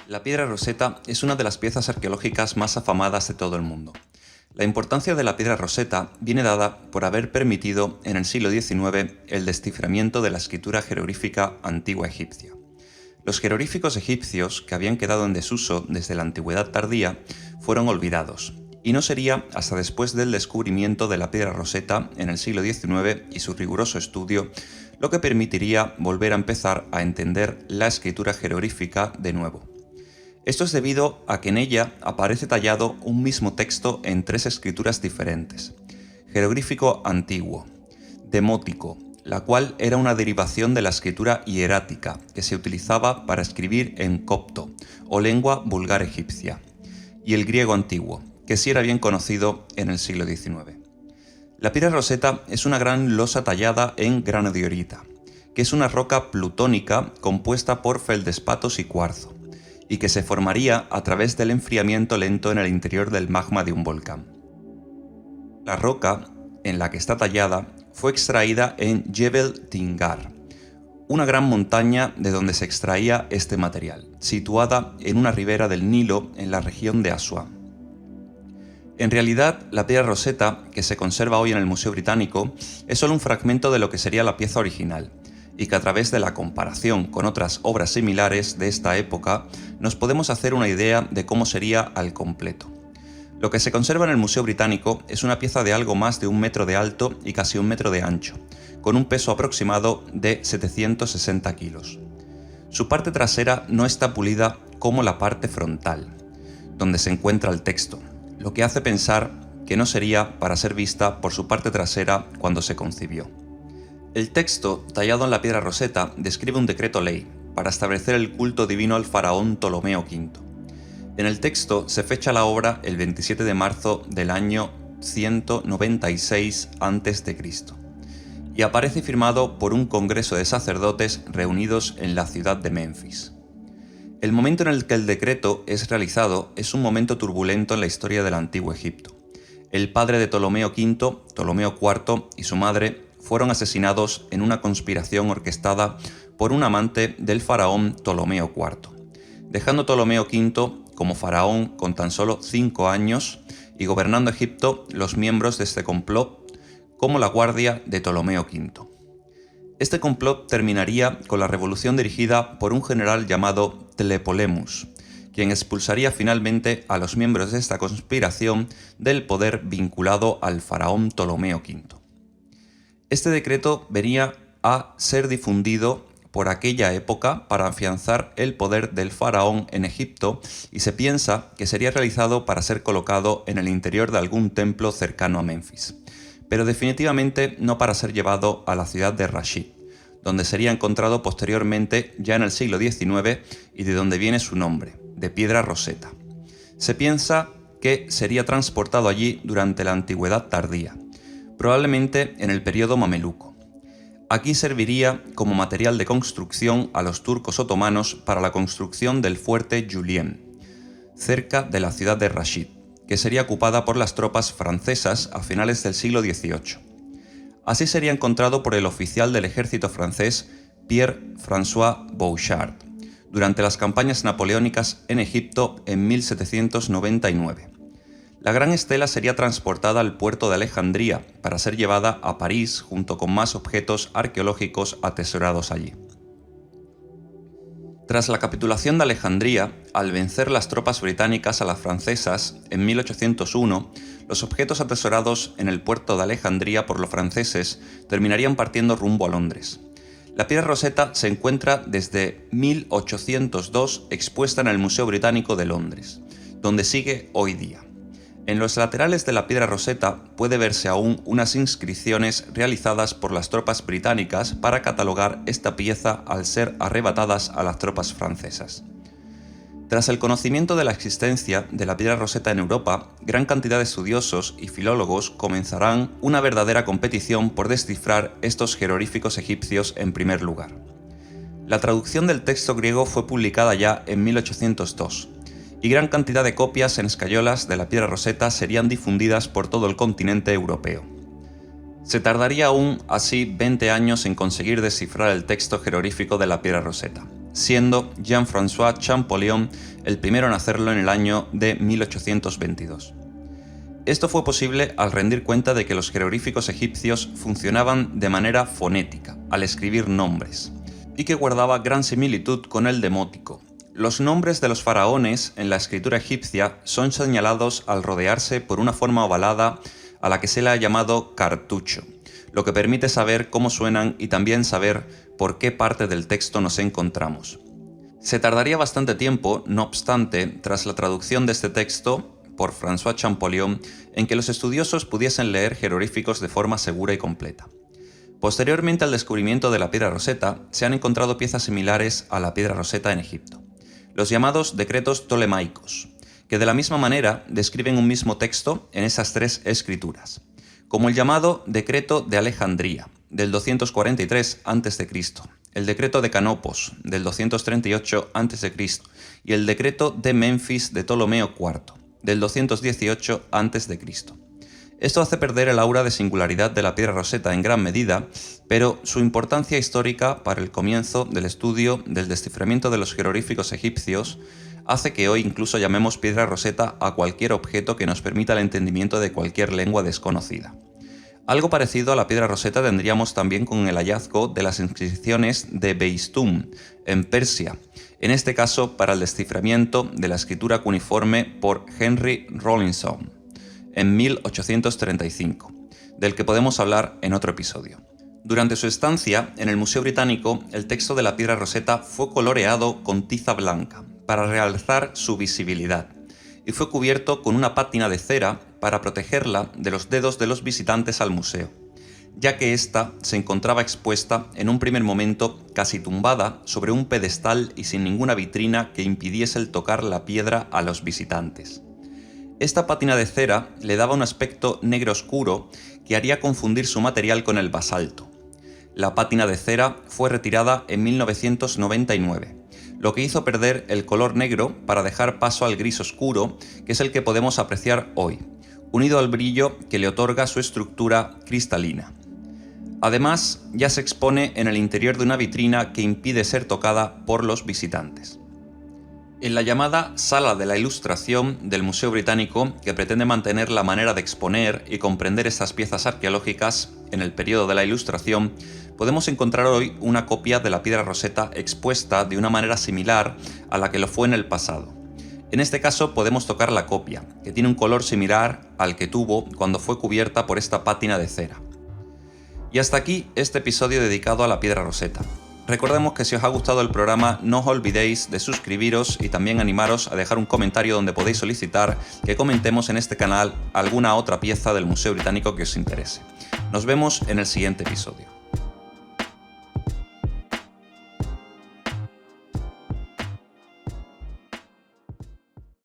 La piedra Rosetta es una de las piezas arqueológicas más afamadas de todo el mundo. La importancia de la piedra Rosetta viene dada por haber permitido en el siglo XIX el desciframiento de la escritura jeroglífica antigua egipcia. Los jeroglíficos egipcios, que habían quedado en desuso desde la antigüedad tardía, fueron olvidados, y no sería hasta después del descubrimiento de la piedra Rosetta en el siglo XIX y su riguroso estudio lo que permitiría volver a empezar a entender la escritura jeroglífica de nuevo. Esto es debido a que en ella aparece tallado un mismo texto en tres escrituras diferentes: jeroglífico antiguo, demótico, la cual era una derivación de la escritura hierática que se utilizaba para escribir en copto o lengua vulgar egipcia, y el griego antiguo, que sí era bien conocido en el siglo XIX. La piedra Rosetta es una gran losa tallada en granodiorita, que es una roca plutónica compuesta por feldespatos y cuarzo, y que se formaría a través del enfriamiento lento en el interior del magma de un volcán. La roca en la que está tallada fue extraída en Jebel Tingar, una gran montaña de donde se extraía este material, situada en una ribera del Nilo en la región de Asuán. En realidad, la piedra Rosetta, que se conserva hoy en el Museo Británico, es solo un fragmento de lo que sería la pieza original, y que a través de la comparación con otras obras similares de esta época nos podemos hacer una idea de cómo sería al completo. Lo que se conserva en el Museo Británico es una pieza de algo más de 1 metro de alto y casi 1 metro de ancho, con un peso aproximado de 760 kilos. Su parte trasera no está pulida como la parte frontal, donde se encuentra el texto, lo que hace pensar que no sería para ser vista por su parte trasera cuando se concibió. El texto, tallado en la piedra Rosetta, describe un decreto ley para establecer el culto divino al faraón Ptolomeo V. En el texto se fecha la obra el 27 de marzo del año 196 a.C. y aparece firmado por un congreso de sacerdotes reunidos en la ciudad de Memphis. El momento en el que el decreto es realizado es un momento turbulento en la historia del antiguo Egipto. El padre de Ptolomeo V, Ptolomeo IV, y su madre fueron asesinados en una conspiración orquestada por un amante del faraón Ptolomeo IV, dejando Ptolomeo V como faraón con tan solo 5 años y gobernando Egipto los miembros de este complot como la guardia de Ptolomeo V. Este complot terminaría con la revolución dirigida por un general llamado Tlepolemus, quien expulsaría finalmente a los miembros de esta conspiración del poder vinculado al faraón Ptolomeo V. Este decreto venía a ser difundido por aquella época para afianzar el poder del faraón en Egipto y se piensa que sería realizado para ser colocado en el interior de algún templo cercano a Memphis, pero definitivamente no para ser llevado a la ciudad de Rashid, donde sería encontrado posteriormente ya en el siglo XIX y de donde viene su nombre, de piedra Rosetta. Se piensa que sería transportado allí durante la antigüedad tardía, probablemente en el periodo mameluco. Aquí serviría como material de construcción a los turcos otomanos para la construcción del fuerte Julien, cerca de la ciudad de Rashid, que sería ocupada por las tropas francesas a finales del siglo XVIII. Así sería encontrado por el oficial del ejército francés Pierre-François Bouchard durante las campañas napoleónicas en Egipto en 1799. La gran estela sería transportada al puerto de Alejandría para ser llevada a París junto con más objetos arqueológicos atesorados allí. Tras la capitulación de Alejandría, al vencer las tropas británicas a las francesas en 1801, los objetos atesorados en el puerto de Alejandría por los franceses terminarían partiendo rumbo a Londres. La piedra Rosetta se encuentra desde 1802 expuesta en el Museo Británico de Londres, donde sigue hoy día. En los laterales de la piedra Rosetta puede verse aún unas inscripciones realizadas por las tropas británicas para catalogar esta pieza al ser arrebatadas a las tropas francesas. Tras el conocimiento de la existencia de la piedra Rosetta en Europa, gran cantidad de estudiosos y filólogos comenzarán una verdadera competición por descifrar estos jeroglíficos egipcios en primer lugar. La traducción del texto griego fue publicada ya en 1802, y gran cantidad de copias en escayolas de la piedra Rosetta serían difundidas por todo el continente europeo. Se tardaría aún así 20 años en conseguir descifrar el texto jeroglífico de la piedra Rosetta, siendo Jean-François Champollion el primero en hacerlo en el año de 1822. Esto fue posible al rendir cuenta de que los jeroglíficos egipcios funcionaban de manera fonética, al escribir nombres, y que guardaba gran similitud con el demótico. Los nombres de los faraones en la escritura egipcia son señalados al rodearse por una forma ovalada a la que se le ha llamado cartucho, lo que permite saber cómo suenan y también saber por qué parte del texto nos encontramos. Se tardaría bastante tiempo, no obstante, tras la traducción de este texto por François Champollion, en que los estudiosos pudiesen leer jeroglíficos de forma segura y completa. Posteriormente al descubrimiento de la piedra Rosetta, se han encontrado piezas similares a la piedra Rosetta en Egipto, los llamados decretos ptolemaicos, que de la misma manera describen un mismo texto en esas tres escrituras, como el llamado decreto de Alejandría, del 243 a.C., el decreto de Canopos, del 238 a.C., y el decreto de Menfis de Ptolomeo IV, del 218 a.C. Esto hace perder el aura de singularidad de la piedra Rosetta en gran medida, pero su importancia histórica para el comienzo del estudio del desciframiento de los jeroglíficos egipcios hace que hoy incluso llamemos piedra Rosetta a cualquier objeto que nos permita el entendimiento de cualquier lengua desconocida. Algo parecido a la piedra Rosetta tendríamos también con el hallazgo de las inscripciones de Beistún, en Persia, en este caso para el desciframiento de la escritura cuneiforme por Henry Rawlinson, en 1835, del que podemos hablar en otro episodio. Durante su estancia en el Museo Británico, el texto de la piedra Rosetta fue coloreado con tiza blanca para realzar su visibilidad y fue cubierto con una pátina de cera para protegerla de los dedos de los visitantes al museo, ya que ésta se encontraba expuesta en un primer momento casi tumbada sobre un pedestal y sin ninguna vitrina que impidiese el tocar la piedra a los visitantes. Esta pátina de cera le daba un aspecto negro oscuro que haría confundir su material con el basalto. La pátina de cera fue retirada en 1999, lo que hizo perder el color negro para dejar paso al gris oscuro, que es el que podemos apreciar hoy, unido al brillo que le otorga su estructura cristalina. Además, ya se expone en el interior de una vitrina que impide ser tocada por los visitantes. En la llamada Sala de la Ilustración del Museo Británico, que pretende mantener la manera de exponer y comprender estas piezas arqueológicas en el periodo de la Ilustración, podemos encontrar hoy una copia de la piedra Rosetta expuesta de una manera similar a la que lo fue en el pasado. En este caso podemos tocar la copia, que tiene un color similar al que tuvo cuando fue cubierta por esta pátina de cera. Y hasta aquí este episodio dedicado a la piedra Rosetta. Recordemos que si os ha gustado el programa no os olvidéis de suscribiros y también animaros a dejar un comentario donde podéis solicitar que comentemos en este canal alguna otra pieza del Museo Británico que os interese. Nos vemos en el siguiente episodio.